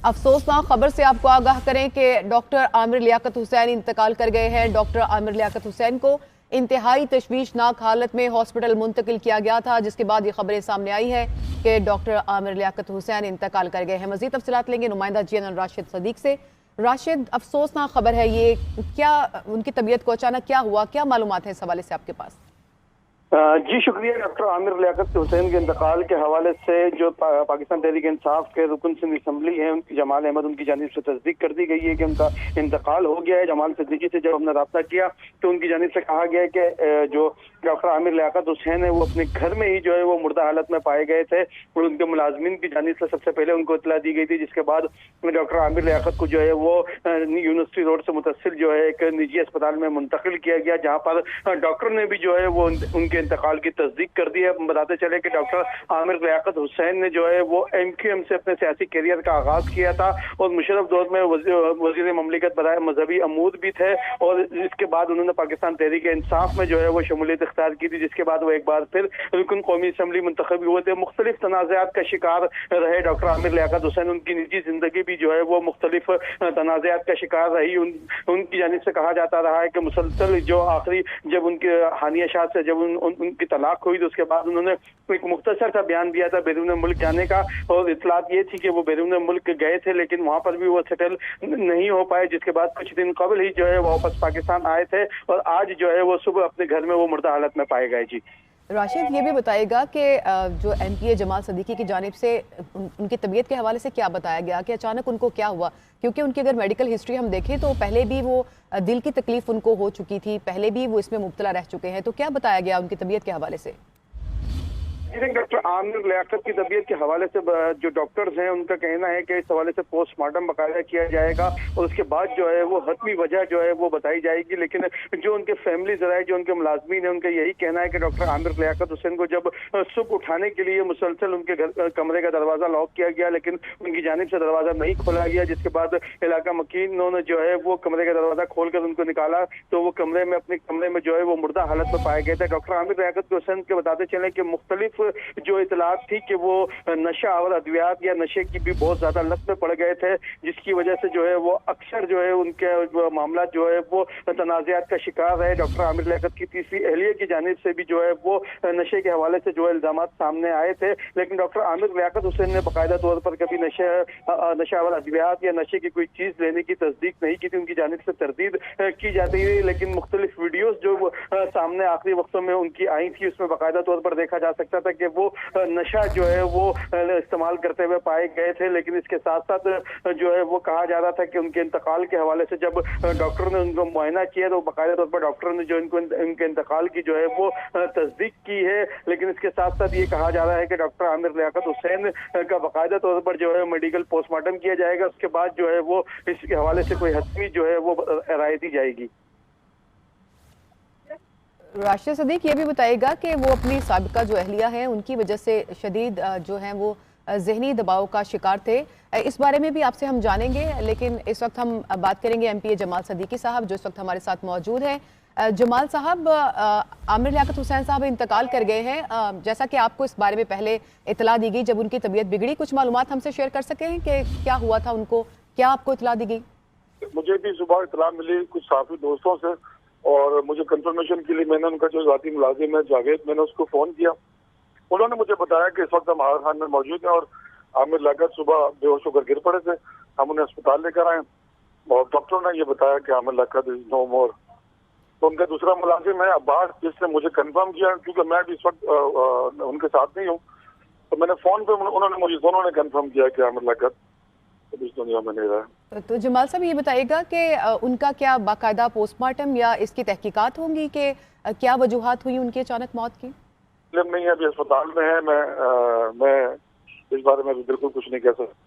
अफसोसनाक खबर से आपको आगाह करें कि डॉक्टर आमिर लियाकत हुसैन इंतकाल कर गए हैं। डॉक्टर आमिर लियाकत हुसैन को इंतहाई तशवीशनाक हालत में हॉस्पिटल मुंतकिल किया गया था, जिसके बाद ये खबरें सामने आई है कि डॉक्टर आमिर लियाकत हुसैन इंतकाल कर गए हैं। मजीद तफसीलात लेंगे नुमाइंदा GNN राशिद सदीक से। राशिद, अफसोसनाक खबर है ये, क्या उनकी तबीयत को अचानक क्या हुआ, क्या मालूमात है इस हवाले से आपके पास? जी शुक्रिया। डॉक्टर आमिर लियाकत हुसैन के इंतकाल के हवाले से जो पाकिस्तान तहरीक इंसाफ के रुकन सिंध असम्बली है उनकी जमाल अहमद, उनकी जानिब से तस्दीक कर दी गई है कि उनका इंतकाल हो गया है। जमाल सिद्दीकी से जब हमने रब्ता किया तो उनकी जानिब से कहा गया है कि जो डॉक्टर आमिर लियाकत हुसैन है वो अपने घर में ही जो है वो मुर्दा हालत में पाए गए थे और उनके मुलाजमीन की जानिब से सबसे पहले उनको इतला दी गई थी, जिसके बाद डॉक्टर आमिर लियाकत को जो है वो यूनिवर्सिटी रोड से मुतसिल जो है एक निजी अस्पताल में मुंतकिल किया गया, जहाँ पर डॉक्टर ने भी जो है वो उनके इंतकाल की तस्दीक कर दी है। बताते चले कि डॉक्टर आमिर लियाकत हुसैन ने जो है वो MQM से अपने सियासी करियर का आगाज किया था और मुशर्रफ दौर में वजीर ममलिकत बराए मजहबी अमूर भी थे और इसके बाद उन्होंने पाकिस्तान तहरीक इंसाफ में जो है वो शमूलियत इख्तियार की थी, जिसके बाद वो एक बार फिर रुकन कौमी असम्बली मुंतखब हुए थे। मुख्तलिफ तनाज़ात का शिकार रहे डॉक्टर आमिर लियाकत हुसैन। उनकी निजी जिंदगी भी जो है वो मुख्तलिफ तनाज़ात का शिकार रही। उनकी जानिब से कहा जाता रहा है कि मुसलसल जो आखिरी जब उनके हानिया शाह से जब उनकी तलाक हुई तो उसके बाद उन्होंने एक मुख्तसर सा बयान दिया था बैरून मुल्क जाने का और इतलात ये थी कि वो बैरून मुल्क गए थे लेकिन वहां पर भी वो सेटल नहीं हो पाए, जिसके बाद कुछ दिन कबल ही जो है वो वापस पाकिस्तान आए थे और आज जो है वो सुबह अपने घर में वो मुर्दा हालत में पाए गए। जी राशिद, ये भी बताएगा कि जो MPA जमाल सदीकी की जानिब से उनकी तबीयत के हवाले से क्या बताया गया कि अचानक उनको क्या हुआ? क्योंकि उनकी अगर मेडिकल हिस्ट्री हम देखें तो पहले भी वो दिल की तकलीफ उनको हो चुकी थी, पहले भी वो इसमें मुब्तला रह चुके हैं, तो क्या बताया गया उनकी तबीयत के हवाले से? डॉक्टर आमिर लियाकत की तबीयत के हवाले से जो डॉक्टर्स हैं उनका कहना है कि इस हवाले से पोस्टमार्टम बाकायदा किया जाएगा और उसके बाद जो है वो हतमी वजह जो है वो बताई जाएगी। लेकिन जो उनके फैमिली जराए, जो उनके मुलाजमीन है, उनका यही कहना है कि डॉक्टर आमिर लियाकत हुसैन को जब सुबह उठाने के लिए मुसलसल उनके घर कमरे का दरवाजा लॉक किया गया लेकिन उनकी जानिब से दरवाजा नहीं खोला गया, जिसके बाद इलाका मकीनों ने जो है वो कमरे का दरवाजा खोलकर उनको निकाला तो वो अपने कमरे में जो है वो मुर्दा हालत में पाए गए थे। डॉक्टर आमिर लियाकत हुसैन के बताते चले कि मुख्तलिफ जो इतलात थी कि वो नशा और अद्वियात या नशे की भी बहुत ज्यादा लत में पड़ गए थे, जिसकी वजह से जो है वो अक्सर जो है उनके मामला जो है वो तनाज़ात का शिकार रहे। डॉक्टर आमिर लियाकत की तीसरी अहलिया की जानिब से भी जो है वो नशे के हवाले से जो है इल्जामात सामने आए थे, लेकिन डॉक्टर आमिर लियाकत हुसैन ने बाकायदा तौर पर कभी नशा और अद्वियात या नशे की कोई चीज लेने की तस्दीक नहीं की थी। उनकी जानिब से तरदीद की जाती है, लेकिन मुख्तलिफ वीडियोज जो सामने आखिरी वक्तों में उनकी आई थी उसमें बाकायदा तौर पर देखा जा सकता था कि वो नशा जो है वो इस्तेमाल करते हुए पाए गए थे। लेकिन इसके साथ साथ जो है वो कहा जा रहा था कि उनके इंतकाल के हवाले से जब डॉक्टर ने उनको मुआयना किया तो बाकायदा तौर पर डॉक्टर ने जो इनके इंतकाल की जो है वो तस्दीक की है। लेकिन इसके साथ साथ ये कहा जा रहा है कि डॉक्टर आमिर लियाकत हुसैन का बाकायदा तौर पर जो है मेडिकल पोस्टमार्टम किया जाएगा, उसके बाद जो है वो इसके हवाले से कोई हतमी जो है वो राय दी जाएगी। राशिद सदीक, ये भी बताएगा कि वो अपनी साबिका जो अहलिया है उनकी वजह से शदीद जो है वो जहनी दबाव का शिकार थे। इस बारे में भी आपसे हम जानेंगे, लेकिन इस वक्त हम बात करेंगे MPA जमाल सदीकी साहब जो इस वक्त हमारे साथ मौजूद हैं। जमाल साहब, आमिर लियाकत हुसैन साहब इंतकाल कर गए हैं, जैसा कि आपको इस बारे में पहले इतला दी गई जब उनकी तबीयत बिगड़ी, कुछ मालूमात हमसे शेयर कर सके हैं कि क्या हुआ था उनको, क्या आपको इतला दी गई? मुझे भी सुबह इतला मिली कुछ साथी दोस्तों से और मुझे कंफर्मेशन के लिए मैंने उनका जो जाती मुलाजिम है जावेद, मैंने उसको फोन किया। उन्होंने मुझे बताया कि इस वक्त हम आगा खान में मौजूद हैं और आमिर लियाकत सुबह बेहोश होकर गिर पड़े थे, हम उन्हें अस्पताल लेकर आए और डॉक्टरों ने ये बताया कि आमिर लियाकत इज नो मोर। तो उनका दूसरा मुलाजिम है अब्बास, जिसने मुझे कंफर्म किया, क्योंकि मैं भी इस वक्त उनके साथ नहीं हूँ, तो मैंने फोन पे उन्होंने मुझे दोनों ने कंफर्म किया कि आमिर लियाकत इस दुनिया में नहीं रहा। तो जमाल साहब, ये बताइएगा कि उनका क्या बाकायदा पोस्टमार्टम या इसकी तहकीकात होंगी कि क्या वजूहात हुई उनकी अचानक मौत की? नहीं है, अभी अस्पताल में है, मैं इस बारे में बिल्कुल कुछ नहीं कह सकता।